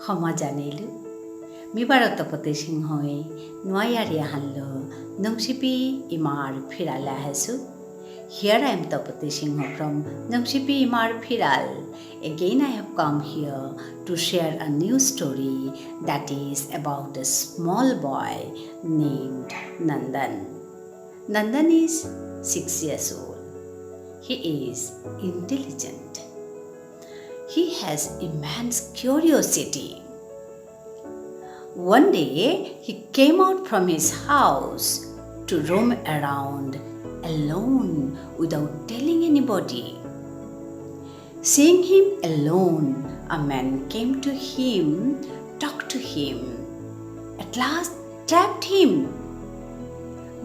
ক্ষমা জানিলো মিবাৰতপতে সিংহই নোৱায়াৰী আহানলো নংচিপি ইমাৰ ফিৰালে আহেছো Here I am Tapati Singha from Nangsipi Imar Phiral. Again I have come here to share a new story that is about a small boy named Nandan. Nandan is 6 years old. He is intelligent. He has immense curiosity. One day he came out from his house to roam around alone without telling anybody. Seeing him alone, a man came to him, talked to him, at last trapped him.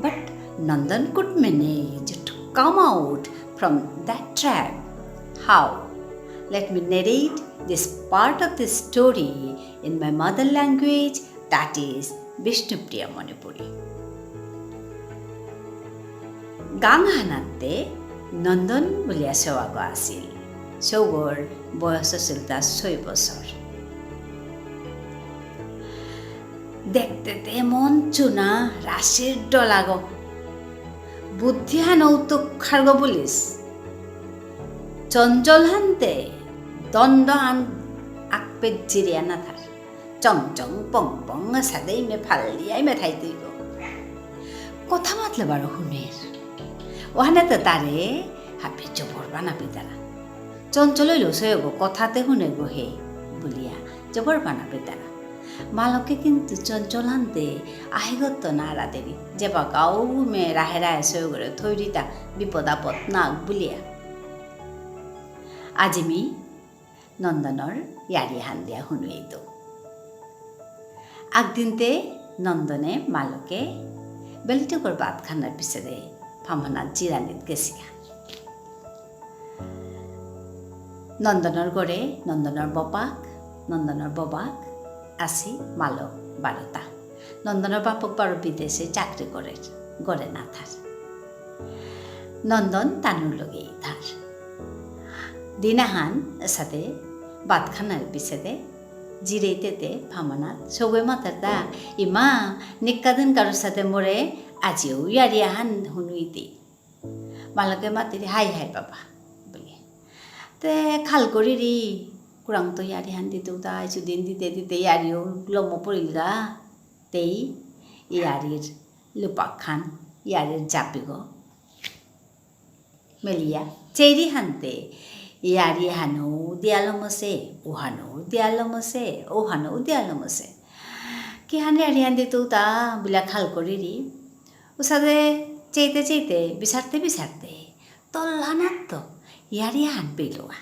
But Nandan could manage to come out from that trap. How? Let me narrate this part of the story in my mother language, that is Vishnupriya Manipuri. গাংহানাতে নন্দন বুলিয়া সেৱাগ আছিল চৌগৰ বয়স আছিল তাৰ 6 বছৰ দেখতে মন চুনা রাশির ডলাগ বুদ্ধি হানৌতুক খার্গ বুলিস চঞ্চল হানতে দণ্ড আন আকপে জিরিয়া না থার চং চং পং পং সাদেই মে ফাল দিয়াই মে থাই তুই কথা মাতলে বারো হুনের ওখানে তো তারে হাপি জবর বানাবি তারা চঞ্চল লুসে গো কথাতে শুনে গো হে বলিয়া জবর বানাবি তারা মালকে কিন্তু চঞ্চল আনতে আহিগত নাড়া দেবী যেবা গাও মে রাহে রাহে সয়ে করে থৈ দিতা বিপদ আপদ নাক বুলিয়া আজিমি নন্দনৰ ইয়াৰি হান দিয়া শুনুৱেই তো আগদিনতে নন্দনে মালকে বেলিটকৰ ভাত খানাৰ পিছতে ফামনাত জিৰাণীত গেছিয়া নন্দনৰ গড়ে নন্দনৰ ববাক আসি মালক 12টা নন্দনৰ বাপক বারো বিদেশে চাকরি করে গড়ে না থার নন্দন তানুর লগেই থার দিনাহান সাথে ভাত খানার পিছতে জিরেইতেতে ফামনাত সগৈ মাতার দা ইমা নিকাদিন কারোর সাথে মোরে আজিও ইয়ারি আহান শুনুইতে মালকে মাতিরে হাই হাই বাবা বলে তে খাল করি রি কুরাং তো ইয়ারি হান দিতেও তা কিছুদিন দিতে দিতে ইয়ারিও লম্ব পড়িল গা তেই ইয়ারির লুপাক খান ইয়ারির জাপি গো মেলিয়া চেরি হানতে ইয়ারি হানো দিয়ালমসে ওহানো দিয়ালমসে কি হান ইয়ারি হান দিতেও তা বিলা খাল করি রি উসাদে চেইতে বিচারতে তল্লানাত তো ইয়ারি হান পেলোয়া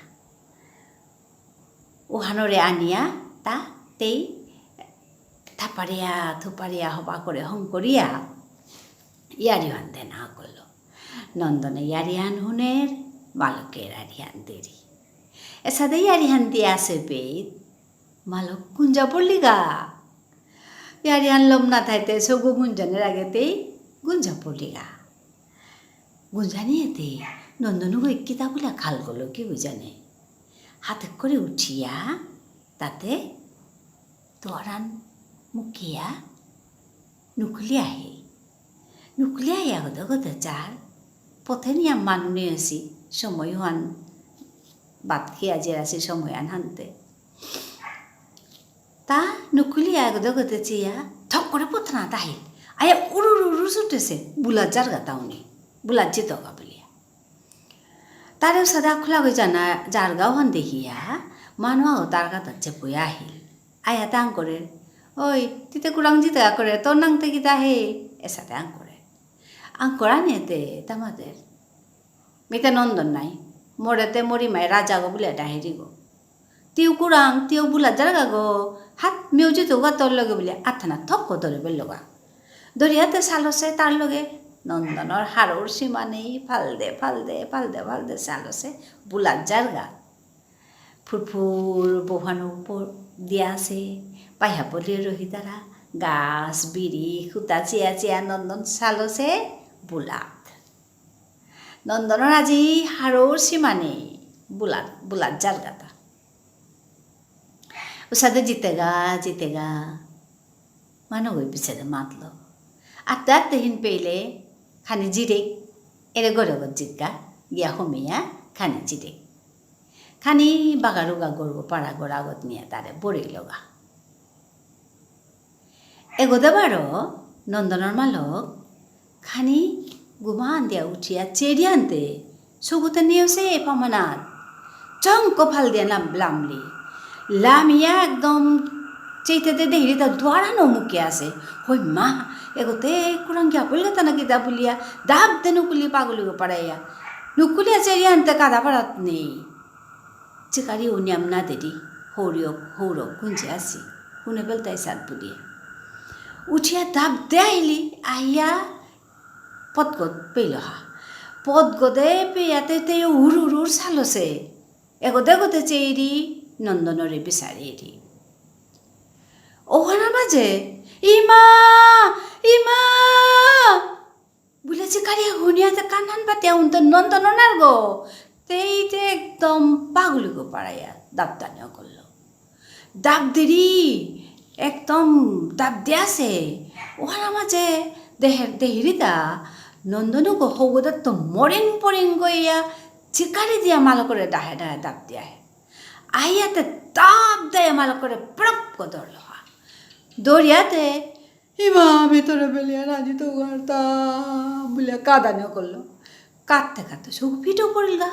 ওহানরে আনিয়া তা তেই থুপারিয়া হবা করে হং করিয়া ইয়ারি হানতে না করলো নন্দনে ইয়ারি হান হুনের মালকের আরি হান দেরি এসাদে ইয়ারি হান দিয়ে আসে পেট মালক গুঞ্জা পড়লি গা ইয়ারি হান লম না থাইতে সগু গুঞ্জনের আগেতেই গুঞ্জা পড়লি গা গুঞ্জা নিয়েতে নন্দনু কিতা বলে খাল করলো কি বুঝানে হাতে করে উঠিয়া তাতে তোরান মুখিয়া নুকুলি আহি গতে চার পথে নিয়া মানুনে আসি সময় হান বাত খেয়া জেরাসি সময় আন হানতে তা নুকুলি গতে চিয়া ঠক করে পথনা তাহিল আয়া উড়ু ছুটেছে বুলার জারগা তাওনি বুলার যেতগা বলিয়া তারেও সাদা খোলা গই জানা জারগাও হান দেখিয়া মানুয়াও তার কাতার চেপইয়া আহিল আয়া তাং করে ওই তিতে কুরাং জিতে করে তোর নাংতে গীতা হে এসাতে আং করা নিয়েতে তামাদের মেতে নন্দন নাই মোড়েতে মরি মাই রাজা গো বলে ডাহেরি গো তিউ কুরাং তিউ বুলার জারগা গো হাত মেউজি তো গা তোর লগে বলে আথানা থক্ক ধরে বেলগা দরিয়াতে সালসে তার লগে নন্দনৰ হাড়ৰ সীমা নেই ফালদে চালছে বুলার জারগা ফুরফুর বোহানো দিয়া আছে পাইহা পলি রহি তারা গাছ বিড়ি খুঁটা চিয়া নন্দন চালছে বুলাত নন্দনৰ আজি হাড়ৰ সীমা নেই বুলাত জারগাটা उसादे जीतेगा मानो गई पीछे दे मातलो आते आते हिन पेले खाने जिरे एरे गरगत जितका गया होमिया खाने जिरे खानी बागारुगा गरगो पाड़ा गरागत निया तारे बोरे लोगा एगोदे बारो नंदनर मालक खानी गुमान दिया उठिया चेरियानते सुगुते नियोसे पामनात चंको फाल दिया लामली लामिया एकदम चैते दे देहिरी ता द्वारा नो मुकिया से होय मा एगोते कुरंगिया पुलगा तना किता पुलिया दाब दे नुकुली पागुली को पड़ाया नुकुलिया चेरियानते कादा पड़त नहीं चिकारी उन्याम ना देरी होरो कुंजासी उन्हें बेलता साथ पुलिया उठिया दाब दे आइली आया पदगत पेलहा पदगदे पेयाते ते उरुर सालोसे एगोदे गोदे चेरी नंदनरे बिसारेरी ओहाना माजे इमा बुले चिकारिया हुनियाते कानहान पातिया उन तो नंदन नारगो तेईते एकदम पागुली को पड़ाया दाबदानिया करलो दाब दिरी एकदम दाब दिया से ओहाना माजे देहिरिता नंदनु को होगोदा तो मोरिंग गोया चिकारी दिया मालो करे डाहे दाब दिया है आयाते दाब दे मालो करे प्रप को दौड़लो दौड़ियाते इमा ভিতরে বেলিয়া রাজি তো গারতা বলে কাদানো করলো কাটতে সব ফিটো পড়লগা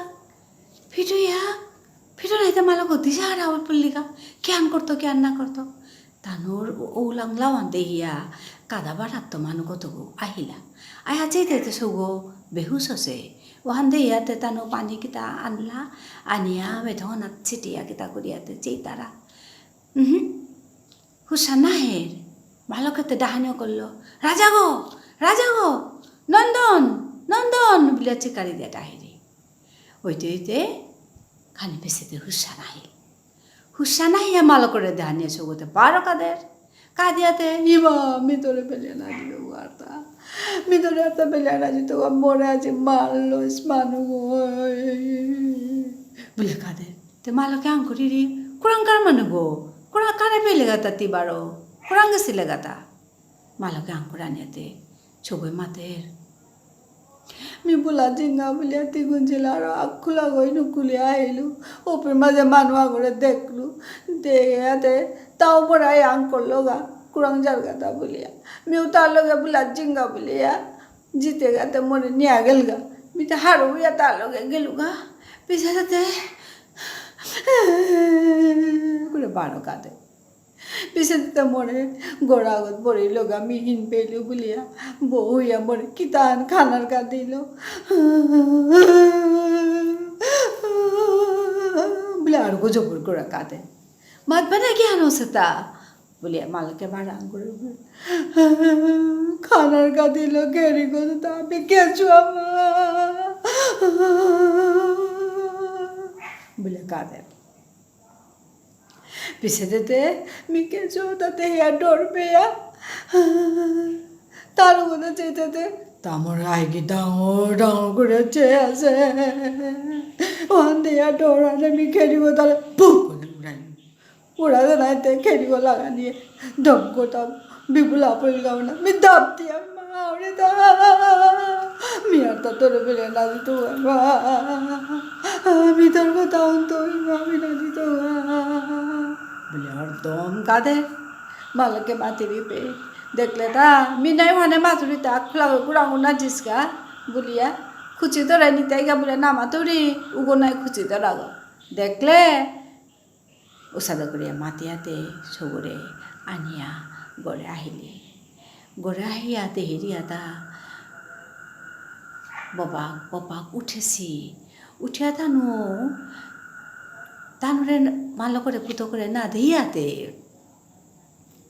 ফিটো নাইতে মালক দিশারা পড়লিগা কেন না করতো তানোর ও লাংলাওয়ান দেহিয়া কাদা বাড়াত মানু কতগো আহিলা আয়া যেতে সগো বেহুস হসে ওহান দেহিয়াতে তানো পানি কিতা আনলা আনিয়া বেধনাত ছিটিয়া কিতা করিয়াতে চেইতারা হুসানা হের মালকেতে ডাহানিও করলো রাজা গো নন্দন বলে চিকারি দিয়া ডাহিরি হইতে খানি পেছেতে হুসা নাহিয়া মালকরে ডাহানিয়া সগোতে বারো কাদিয়াতে ইবা মিতরে পেলে না দিও গার্তা মিতরে এত পেলে না দিত মরে আছে মারলো মানু বলে কাদের তে মালকে আঙ্কুরি কুরাঙ্কার মানু গো কুরা কারে পেলে গাতা তিবারো কুরাং গেছিলে গাতা মালকে আঙ্কুরানিয়াতে ছবই মাতের मी बोला जिंगा बोलिया तिगुंजिला आखुला गई नुकुलिया आइलु ओपर माजे मानुआ करे देखलु देयाते ताऊ बड़ा यांग करलो गा कुरंग जार गाता बोलिया मी उतार लोगे बोला जिंगा बोलिया जीते गाते मोरे निया गेल गा मी तो हारो या तार लोगे गेलु गा पीछे जाते कुरे बारो गाते पीछे तो मोरे गोड़ागत बोरे लोगा मिहिन पेलु बुलिया बहुया मोरे कितान खानार का दिलो बुलिया और को जबर गोड़ा काते मत बना क्या नो सता बुलिया माल के बारा गोड़े खानार का दिलो गेरी को सता बे क्या छुआ बुलिया काते पीछे देते मिके जो ताते या डोर पे या तारू को तो चेते तामर आएगी डांग करे चे ऐसे वहाँ दे या डोर आने मिकेरी को ताले पुक उड़ा दे ना ते केरी को लगा नहीं दम को तब बिबुला पर लगाना मैं दब दिया मारे दा मियाँ तो तोरे पे लेना दी तो मी तर को ताऊं तो मी ना दी तो बोले और दम कादे मालक के माथे भी पे देख लेता मी नहीं वाने माथुरी ता खुला गुड़ा गुना जिसका बोलिया खुची तो रहनी तेगा बोले ना माथुरी उगो नहीं खुची तो लागो देख ले उसादा करिया मातियाते सोगरे आनिया गोरे आहियाते हिरियाता बाबा उठिया तानुरे मालो करे पुतो करे ना दियाते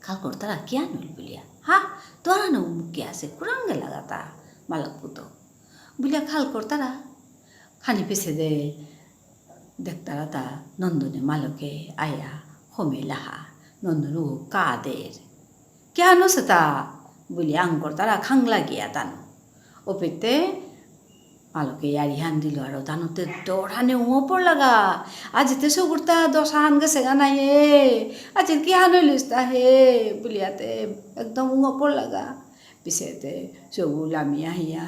खाल करता क्या नुल बुलिया हाँ तोरा न मुकिया से कुरंगे लगाता मालक पुतो बुलिया खाल करता खानी पीछे दे देखता रहता नंदने मालके आया होमे लहा नंदनु कादेर क्या नो सता बुलिया अंग करता खांगला गया तानु ओपेते মালকে ইয়ারিহান দিল আর তানোতে দৌড়ানে ওপর লাগা আজি তে সগুরতা দশান গেছে গা নাই হে আজি কি হান হইলিস তা হে বুলিয়াতে একদম ওপর লাগা পিছেতে সবু লামি আহিয়া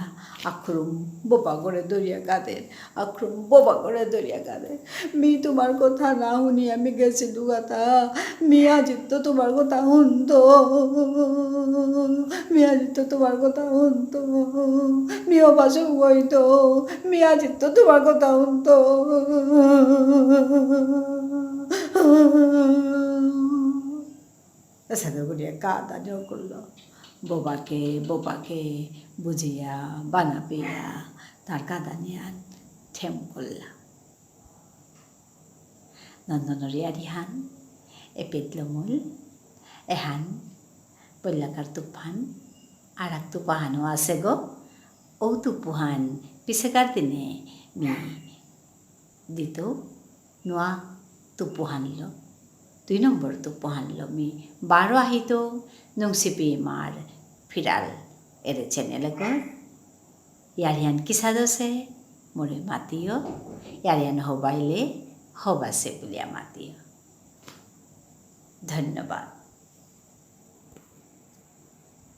আখরুম বোপা করে দরিয়া কাঁদের আখরুম বোপা করে দরিয়া কাঁদের মি তোমার কথা না শুনি আমি গেছি দুগাতা মি আজিত তো তোমার কথা শুনতো মি আজিত তো তোমার কথা শুনতো মি অবাসক বইতো মি আজিত তো তোমার কথা শুনতো সাথে করিয়া কাঁদানিও করলো বোপাকে বুঝিয়া বানা পেয়া তার কাঁদানিয়ান ঠেম করলা নন্দনের ইয়ারিহান পেতলমূল এহান পল্লাকার তুফান আর এক তুপাহানও আছে গো ও তুপুহান পিছেকার দিনে মি দিত নোয়া তুপুহানল 2 নম্বর তুপুহানল মি 12 আহিত নংসিপি মার ফিরাল এরে চ্যানেলগর ইয়ারিয়ান কিসাদছে মোরে মাতিও ইয়ারিয়ান হবাইলে হবাসে বুলিয়া মাতিও ধন্যবাদ।